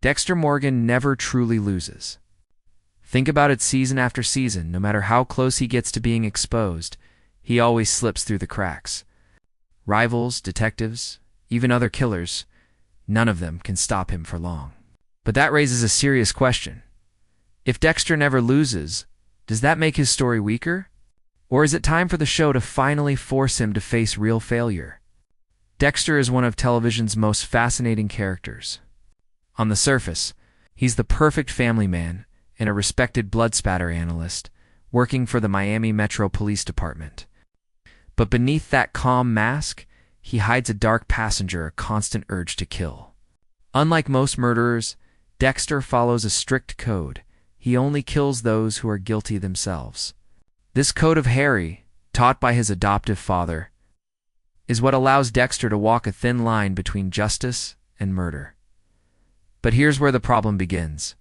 Dexter Morgan never truly loses. Think about it season after season. No matter how close he gets to being exposed, he always slips through the cracks. Rivals, detectives, even other killers, none of them can stop him for long. But that raises a serious question. If Dexter never loses, does that make his story weaker? Or is it time for the show to finally force him to face real failure? Dexter is one of television's most fascinating characters. On the surface, he's the perfect family man and a respected blood spatter analyst working for the Miami Metro Police Department. But beneath that calm mask, he hides a dark passenger, a constant urge to kill. Unlike most murderers, Dexter follows a strict code. He only kills those who are guilty themselves. This code of Harry, taught by his adoptive father, is what allows Dexter to walk a thin line between justice and murder. But here's where the problem begins.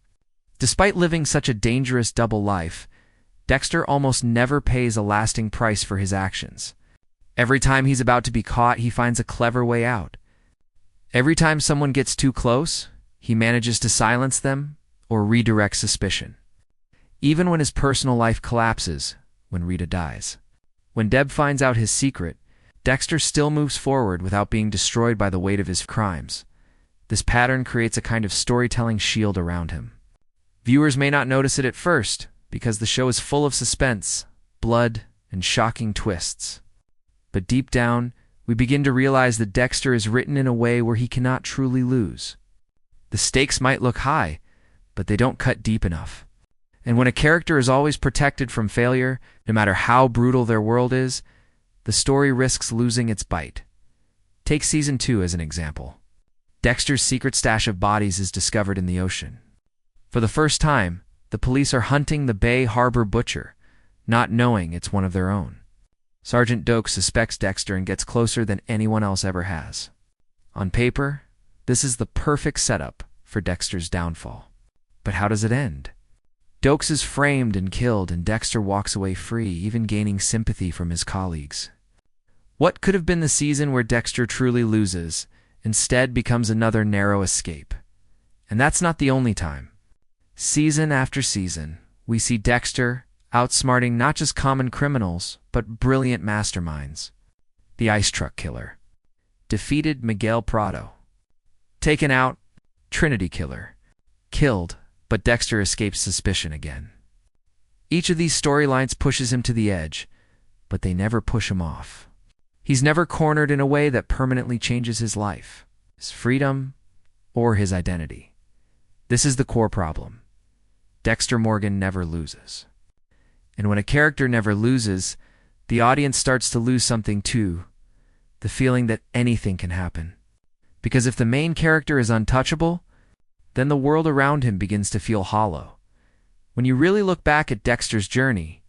Despite living such a dangerous double life, Dexter almost never pays a lasting price for his actions. Every time he's about to be caught, he finds a clever way out. Every time someone gets too close, he manages to silence them or redirect suspicion. Even when his personal life collapses, when Rita dies. When Deb finds out his secret, Dexter still moves forward without being destroyed by the weight of his crimes. This pattern creates a kind of storytelling shield around him. Viewers may not notice it at first, because the show is full of suspense, blood, and shocking twists. But deep down, we begin to realize that Dexter is written in a way where he cannot truly lose. The stakes might look high, but they don't cut deep enough. And when a character is always protected from failure, no matter how brutal their world is, the story risks losing its bite. Take Season 2 as an example. Dexter's secret stash of bodies is discovered in the ocean. For the first time, the police are hunting the Bay Harbor butcher, not knowing it's one of their own. Sergeant Doak suspects Dexter and gets closer than anyone else ever has. On paper, this is the perfect setup for Dexter's downfall. But how does it end? Doakes is framed and killed, and Dexter walks away free, even gaining sympathy from his colleagues. What could have been the season where Dexter truly loses, instead becomes another narrow escape. And that's not the only time. Season after season, we see Dexter outsmarting not just common criminals, but brilliant masterminds. The ice truck killer defeated Miguel Prado. Taken out, Trinity killer killed, but Dexter escapes suspicion again. Each of these storylines pushes him to the edge, but they never push him off. He's never cornered in a way that permanently changes his life, his freedom, or his identity. This is the core problem. Dexter Morgan never loses. And when a character never loses, the audience starts to lose something too, the feeling that anything can happen. Because if the main character is untouchable, then the world around him begins to feel hollow. When you really look back at Dexter's journey,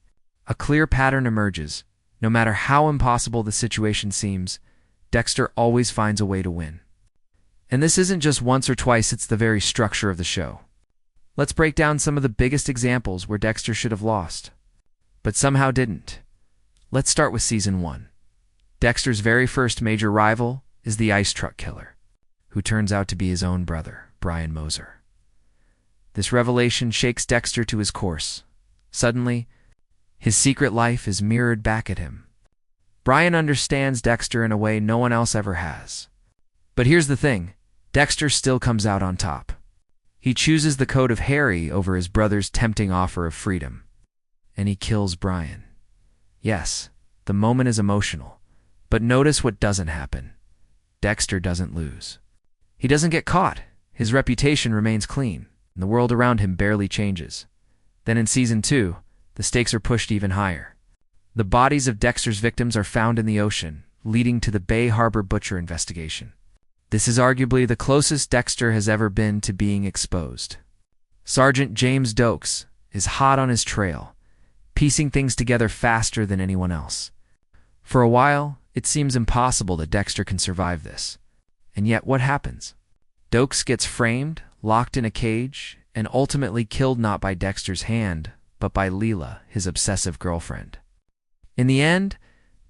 a clear pattern emerges. No matter how impossible the situation seems, Dexter always finds a way to win. And this isn't just once or twice, it's the very structure of the show. Let's break down some of the biggest examples where Dexter should have lost, but somehow didn't. Let's start with Season 1. Dexter's very first major rival is the ice truck killer, who turns out to be his own brother, Brian Moser. This revelation shakes Dexter to his course. Suddenly, his secret life is mirrored back at him. Brian understands Dexter in a way no one else ever has. But here's the thing, Dexter still comes out on top. He chooses the code of Harry over his brother's tempting offer of freedom. And he kills Brian. Yes, the moment is emotional. But notice what doesn't happen. Dexter doesn't lose. He doesn't get caught. His reputation remains clean, and the world around him barely changes. Then in Season 2, the stakes are pushed even higher. The bodies of Dexter's victims are found in the ocean, leading to the Bay Harbor butcher investigation. This is arguably the closest Dexter has ever been to being exposed. Sergeant James Doakes is hot on his trail, piecing things together faster than anyone else. For a while, it seems impossible that Dexter can survive this. And yet what happens? Doakes gets framed, locked in a cage, and ultimately killed not by Dexter's hand, but by Leela, his obsessive girlfriend. In the end,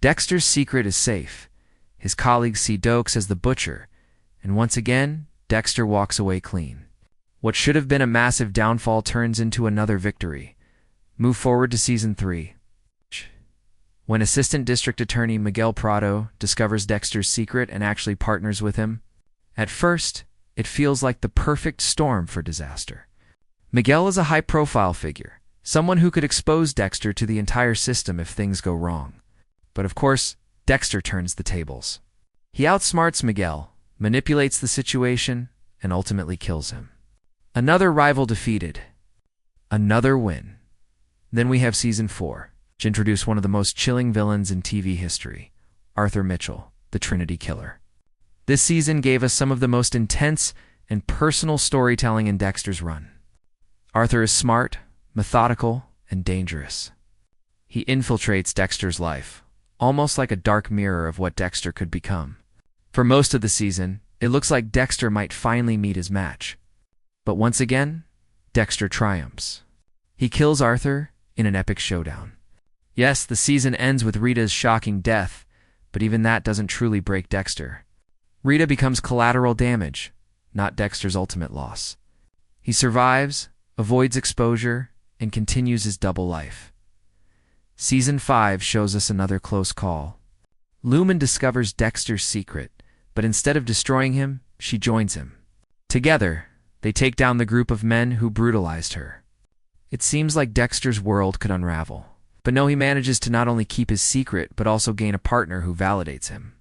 Dexter's secret is safe. His colleagues see Doakes as the butcher, and once again, Dexter walks away clean. What should have been a massive downfall turns into another victory. Move forward to Season 3. When Assistant District Attorney Miguel Prado discovers Dexter's secret and actually partners with him, at first, it feels like the perfect storm for disaster. Miguel is a high-profile figure, someone who could expose Dexter to the entire system if things go wrong. But of course, Dexter turns the tables. He outsmarts Miguel, manipulates the situation, and ultimately kills him. Another rival defeated. Another win. Then we have Season 4, which introduced one of the most chilling villains in TV history, Arthur Mitchell, the Trinity Killer. This season gave us some of the most intense and personal storytelling in Dexter's run. Arthur is smart, methodical, and dangerous. He infiltrates Dexter's life, almost like a dark mirror of what Dexter could become. For most of the season, it looks like Dexter might finally meet his match. But once again, Dexter triumphs. He kills Arthur in an epic showdown. Yes, the season ends with Rita's shocking death, but even that doesn't truly break Dexter. Rita becomes collateral damage, not Dexter's ultimate loss. He survives, avoids exposure, and continues his double life. Season 5 shows us another close call. Lumen discovers Dexter's secret, but instead of destroying him, she joins him. Together, they take down the group of men who brutalized her. It seems like Dexter's world could unravel. But no, he manages to not only keep his secret, but also gain a partner who validates him.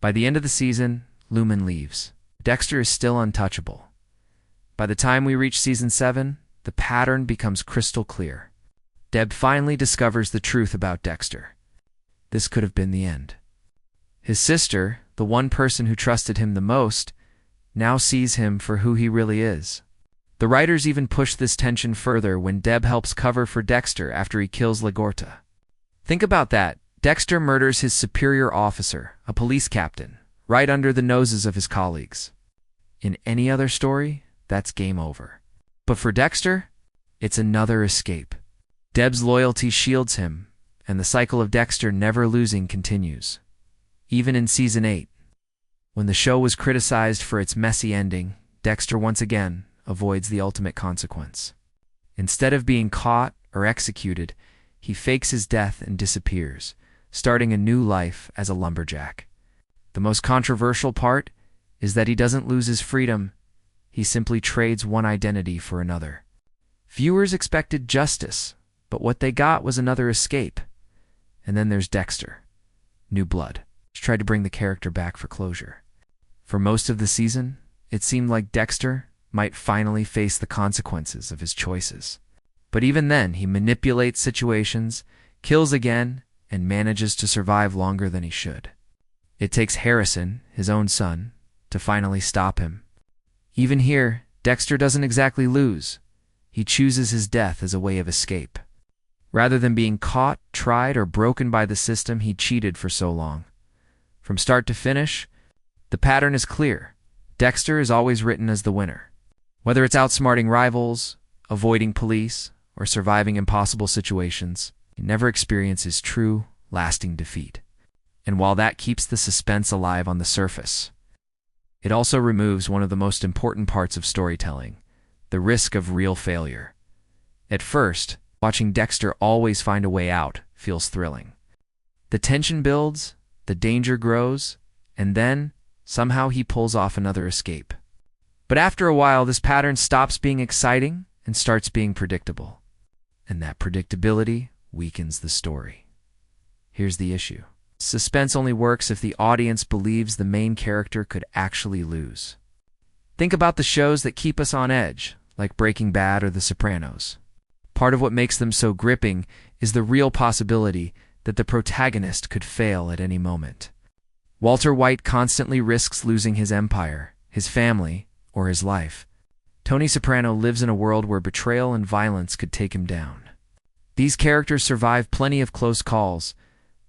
By the end of the season, Lumen leaves. Dexter is still untouchable. By the time we reach Season 7, the pattern becomes crystal clear. Deb finally discovers the truth about Dexter. This could have been the end. His sister, the one person who trusted him the most, now sees him for who he really is. The writers even push this tension further when Deb helps cover for Dexter after he kills Legorta. Think about that. Dexter murders his superior officer, a police captain, right under the noses of his colleagues. In any other story, that's game over. But for Dexter, it's another escape. Deb's loyalty shields him, and the cycle of Dexter never losing continues. Even in Season 8, when the show was criticized for its messy ending, Dexter once again avoids the ultimate consequence. Instead of being caught or executed, he fakes his death and disappears, starting a new life as a lumberjack. The most controversial part is that he doesn't lose his freedom, he simply trades one identity for another. Viewers expected justice, but what they got was another escape. And then there's Dexter, New Blood, which tried to bring the character back for closure. For most of the season, it seemed like Dexter might finally face the consequences of his choices. But even then, he manipulates situations, kills again, and manages to survive longer than he should. It takes Harrison, his own son, to finally stop him. Even here, Dexter doesn't exactly lose. He chooses his death as a way of escape. Rather than being caught, tried, or broken by the system he cheated for so long. From start to finish, the pattern is clear. Dexter is always written as the winner. Whether it's outsmarting rivals, avoiding police, or surviving impossible situations, he never experiences true, lasting defeat. And while that keeps the suspense alive on the surface, it also removes one of the most important parts of storytelling, the risk of real failure. At first, watching Dexter always find a way out feels thrilling. The tension builds, the danger grows, and then, somehow he pulls off another escape. But after a while, this pattern stops being exciting and starts being predictable. And that predictability weakens the story. Here's the issue. Suspense only works if the audience believes the main character could actually lose. Think about the shows that keep us on edge, like Breaking Bad or The Sopranos. Part of what makes them so gripping is the real possibility that the protagonist could fail at any moment. Walter White constantly risks losing his empire, his family, or his life. Tony Soprano lives in a world where betrayal and violence could take him down. These characters survive plenty of close calls,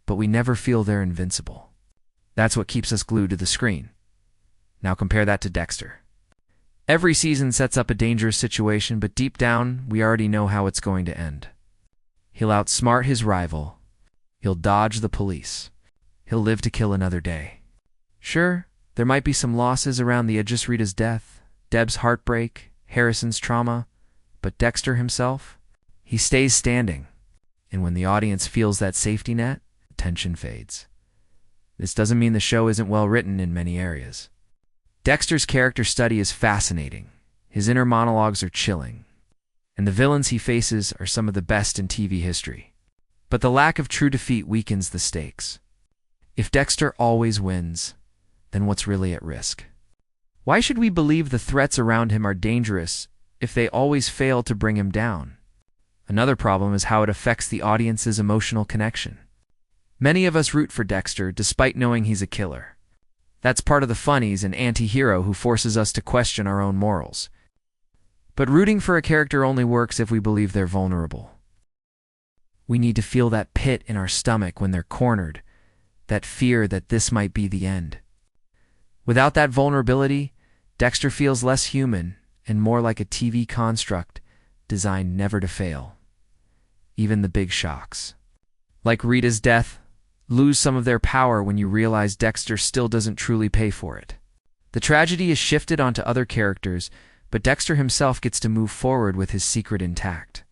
but we never feel they're invincible. That's what keeps us glued to the screen. Now compare that to Dexter. Every season sets up a dangerous situation, but deep down, we already know how it's going to end. He'll outsmart his rival. He'll dodge the police. He'll live to kill another day. Sure, there might be some losses around the edges: Rita's death, Deb's heartbreak, Harrison's trauma, but Dexter himself, he stays standing. And when the audience feels that safety net, tension fades. This doesn't mean the show isn't well written in many areas. Dexter's character study is fascinating. His inner monologues are chilling. And the villains he faces are some of the best in TV history. But the lack of true defeat weakens the stakes. If Dexter always wins, then what's really at risk? Why should we believe the threats around him are dangerous if they always fail to bring him down? Another problem is how it affects the audience's emotional connection. Many of us root for Dexter despite knowing he's a killer. That's part of the fun. He's an anti-hero who forces us to question our own morals. But rooting for a character only works if we believe they're vulnerable. We need to feel that pit in our stomach when they're cornered, that fear that this might be the end. Without that vulnerability, Dexter feels less human and more like a TV construct designed never to fail. Even the big shocks, like Rita's death, lose some of their power when you realize Dexter still doesn't truly pay for it. The tragedy is shifted onto other characters, but Dexter himself gets to move forward with his secret intact.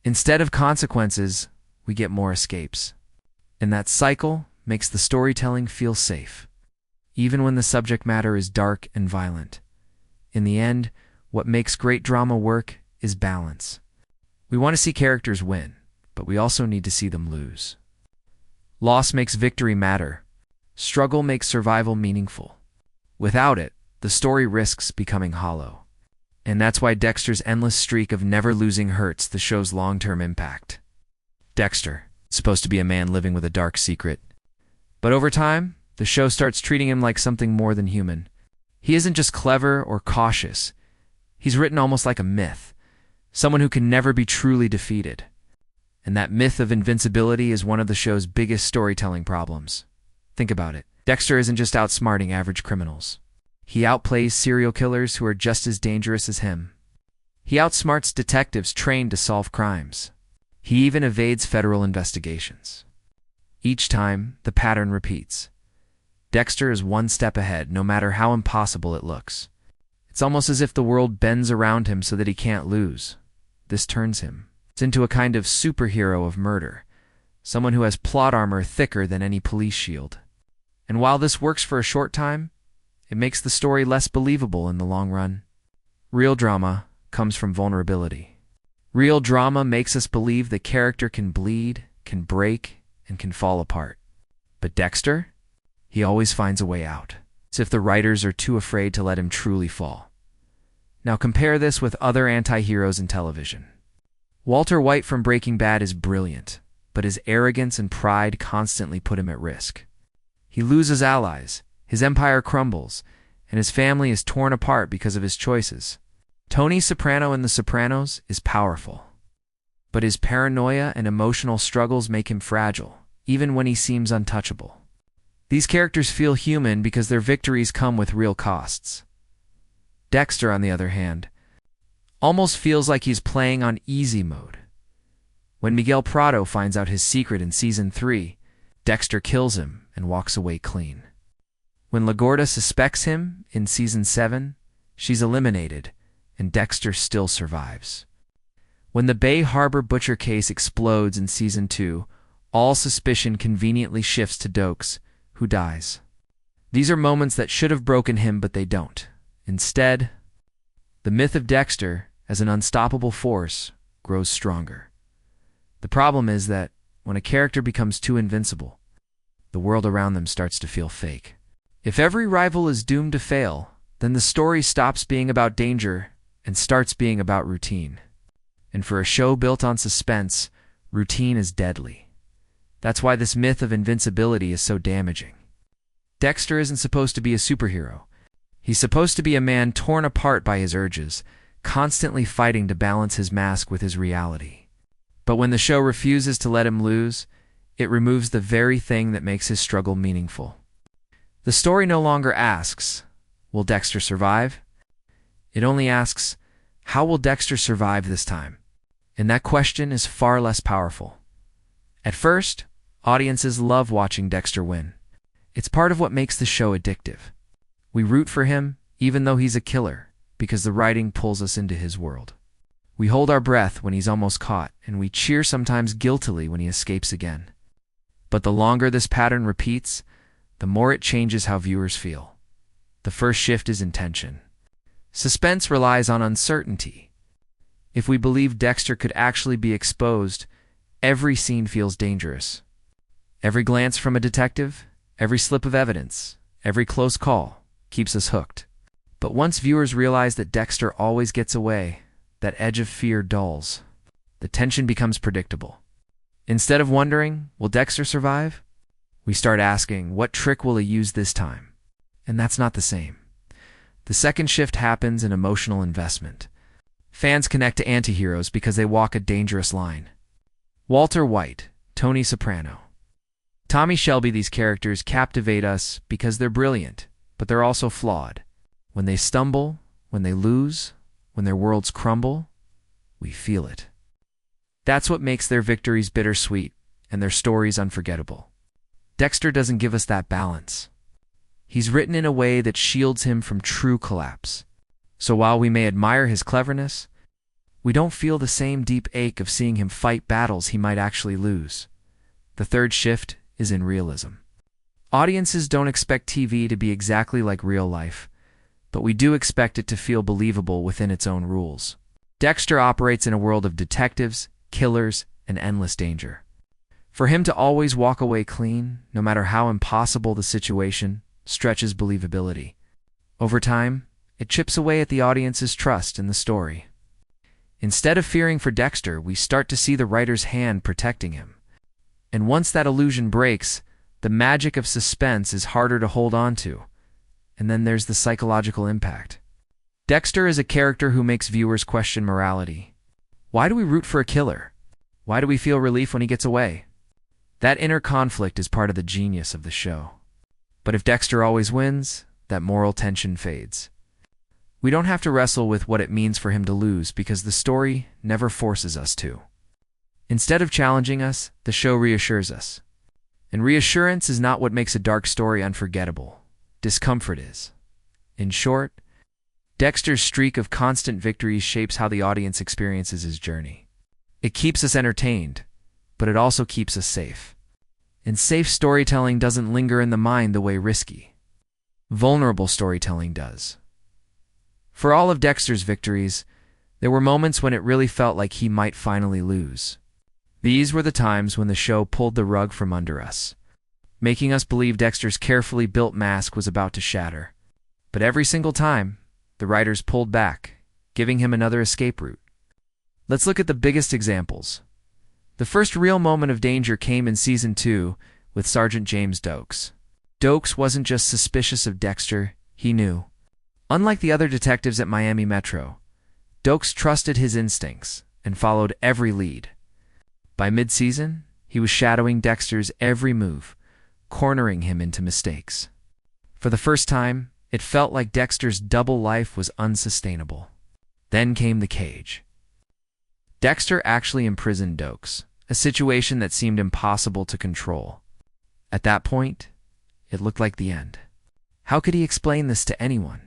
Instead of consequences, we get more escapes. And that cycle makes the storytelling feel safe, even when the subject matter is dark and violent. In the end, what makes great drama work is balance. We want to see characters win, but we also need to see them lose. Loss makes victory matter. Struggle makes survival meaningful. Without it, the story risks becoming hollow. And that's why Dexter's endless streak of never losing hurts the show's long-term impact. Dexter, supposed to be a man living with a dark secret. But over time, the show starts treating him like something more than human. He isn't just clever or cautious. He's written almost like a myth, someone who can never be truly defeated. And that myth of invincibility is one of the show's biggest storytelling problems. Think about it. Dexter isn't just outsmarting average criminals. He outplays serial killers who are just as dangerous as him. He outsmarts detectives trained to solve crimes. He even evades federal investigations. Each time, the pattern repeats. Dexter is one step ahead, no matter how impossible it looks. It's almost as if the world bends around him so that he can't lose. This turns him into a kind of superhero of murder, someone who has plot armor thicker than any police shield. And while this works for a short time, it makes the story less believable in the long run. Real drama comes from vulnerability. Real drama makes us believe the character can bleed, can break, and can fall apart. But Dexter? He always finds a way out. It's if the writers are too afraid to let him truly fall. Now compare this with other anti-heroes in television. Walter White from Breaking Bad is brilliant, but his arrogance and pride constantly put him at risk. He loses allies, his empire crumbles, and his family is torn apart because of his choices. Tony Soprano in The Sopranos is powerful, but his paranoia and emotional struggles make him fragile, even when he seems untouchable. These characters feel human because their victories come with real costs. Dexter, on the other hand, almost feels like he's playing on easy mode. When Miguel Prado finds out his secret in Season 3, Dexter kills him and walks away clean. When LaGuardia suspects him in Season 7, she's eliminated, and Dexter still survives. When the Bay Harbor Butcher case explodes in Season 2, all suspicion conveniently shifts to Dokes, who dies. These are moments that should have broken him, but they don't. Instead, the myth of Dexter as an unstoppable force grows stronger. The problem is that when a character becomes too invincible, the world around them starts to feel fake. If every rival is doomed to fail, then the story stops being about danger and starts being about routine. And for a show built on suspense, routine is deadly. That's why this myth of invincibility is so damaging. Dexter isn't supposed to be a superhero. He's supposed to be a man torn apart by his urges, constantly fighting to balance his mask with his reality. But when the show refuses to let him lose, it removes the very thing that makes his struggle meaningful. The story no longer asks, will Dexter survive? It only asks, how will Dexter survive this time? And that question is far less powerful. At first, audiences love watching Dexter win. It's part of what makes the show addictive. We root for him, even though he's a killer, because the writing pulls us into his world. We hold our breath when he's almost caught, and we cheer sometimes guiltily when he escapes again. But the longer this pattern repeats, the more it changes how viewers feel. The first shift is intention. Suspense relies on uncertainty. If we believe Dexter could actually be exposed, every scene feels dangerous. Every glance from a detective, every slip of evidence, every close call keeps us hooked. But once viewers realize that Dexter always gets away, that edge of fear dulls. The tension becomes predictable. Instead of wondering, will Dexter survive? We start asking, what trick will he use this time? And that's not the same. The second shift happens in emotional investment. Fans connect to antiheroes because they walk a dangerous line. Walter White, Tony Soprano, Tommy Shelby, these characters captivate us because they're brilliant, but they're also flawed. When they stumble, when they lose, when their worlds crumble, we feel it. That's what makes their victories bittersweet and their stories unforgettable. Dexter doesn't give us that balance. He's written in a way that shields him from true collapse. So while we may admire his cleverness, we don't feel the same deep ache of seeing him fight battles he might actually lose. The third shift is in realism. Audiences don't expect TV to be exactly like real life, but we do expect it to feel believable within its own rules. Dexter operates in a world of detectives, killers, and endless danger. For him to always walk away clean, no matter how impossible the situation, stretches believability. Over time, it chips away at the audience's trust in the story. Instead of fearing for Dexter, we start to see the writer's hand protecting him. And once that illusion breaks, the magic of suspense is harder to hold on to. And then there's the psychological impact. Dexter is a character who makes viewers question morality. Why do we root for a killer? Why do we feel relief when he gets away? That inner conflict is part of the genius of the show. But if Dexter always wins, that moral tension fades. We don't have to wrestle with what it means for him to lose because the story never forces us to. Instead of challenging us, the show reassures us. And reassurance is not what makes a dark story unforgettable. Discomfort is. In short, Dexter's streak of constant victories shapes how the audience experiences his journey. It keeps us entertained, but it also keeps us safe. And safe storytelling doesn't linger in the mind the way risky, vulnerable storytelling does. For all of Dexter's victories, there were moments when it really felt like he might finally lose. These were the times when the show pulled the rug from under us, making us believe Dexter's carefully built mask was about to shatter. But every single time, the writers pulled back, giving him another escape route. Let's look at the biggest examples. The first real moment of danger came in Season 2 with Sergeant James Dokes. Dokes wasn't just suspicious of Dexter, he knew. Unlike the other detectives at Miami Metro, Dokes trusted his instincts and followed every lead. By mid-season, he was shadowing Dexter's every move, cornering him into mistakes. For the first time, it felt like Dexter's double life was unsustainable. Then came the cage. Dexter actually imprisoned Dokes, a situation that seemed impossible to control. At that point, it looked like the end. How could he explain this to anyone?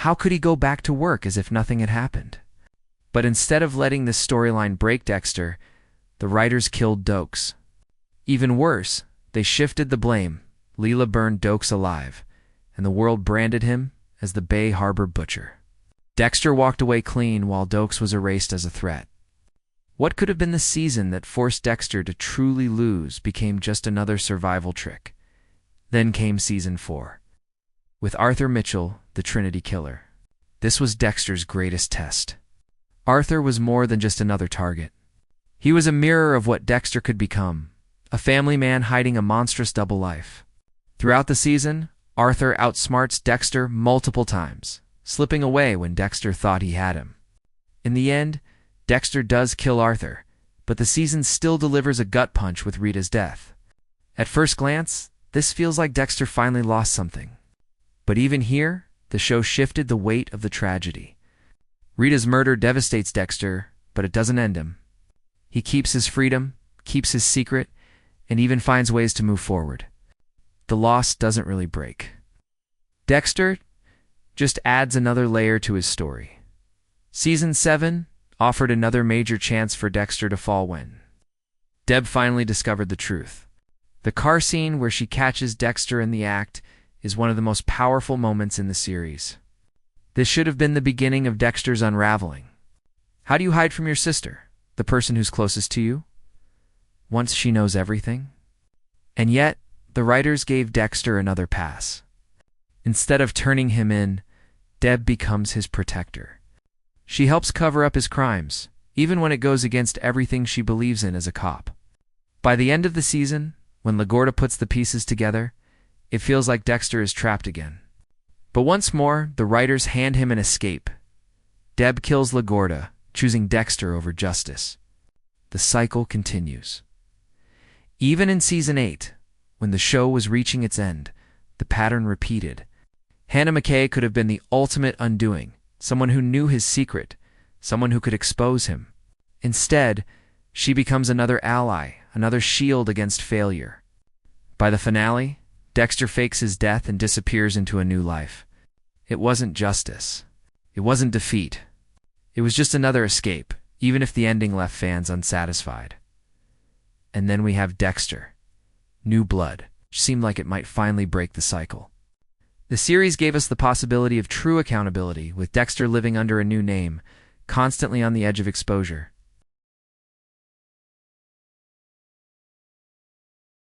How could he go back to work as if nothing had happened? But instead of letting this storyline break Dexter, the writers killed Dokes. Even worse, they shifted the blame. Leela burned Dokes alive, and the world branded him as the Bay Harbor Butcher. Dexter walked away clean while Dokes was erased as a threat. What could have been the season that forced Dexter to truly lose became just another survival trick. Then came Season 4, with Arthur Mitchell, the Trinity Killer. This was Dexter's greatest test. Arthur was more than just another target. He was a mirror of what Dexter could become, a family man hiding a monstrous double life. Throughout the season, Arthur outsmarts Dexter multiple times, slipping away when Dexter thought he had him. In the end, Dexter does kill Arthur, but the season still delivers a gut punch with Rita's death. At first glance, this feels like Dexter finally lost something. But even here, the show shifted the weight of the tragedy. Rita's murder devastates Dexter, but it doesn't end him. He keeps his freedom, keeps his secret, and even finds ways to move forward. The loss doesn't really break Dexter. just adds another layer to his story. Season 7 offered another major chance for Dexter to fall when Deb finally discovered the truth. The car scene where she catches Dexter in the act is one of the most powerful moments in the series. This should have been the beginning of Dexter's unraveling. How do you hide from your sister, the person who's closest to you, once she knows everything? And yet, the writers gave Dexter another pass. Instead of turning him in, Deb becomes his protector. She helps cover up his crimes, even when it goes against everything she believes in as a cop. By the end of the season, when LaGuardia puts the pieces together, it feels like Dexter is trapped again. But once more, the writers hand him an escape. Deb kills LaGuardia, choosing Dexter over justice. The cycle continues. Even in Season 8, when the show was reaching its end, the pattern repeated. Hannah McKay could have been the ultimate undoing, someone who knew his secret, someone who could expose him. Instead, she becomes another ally, another shield against failure. By the finale, Dexter fakes his death and disappears into a new life. It wasn't justice. It wasn't defeat. It was just another escape, even if the ending left fans unsatisfied. And then we have Dexter. New blood, which seemed like it might finally break the cycle. The series gave us the possibility of true accountability, with Dexter living under a new name, constantly on the edge of exposure.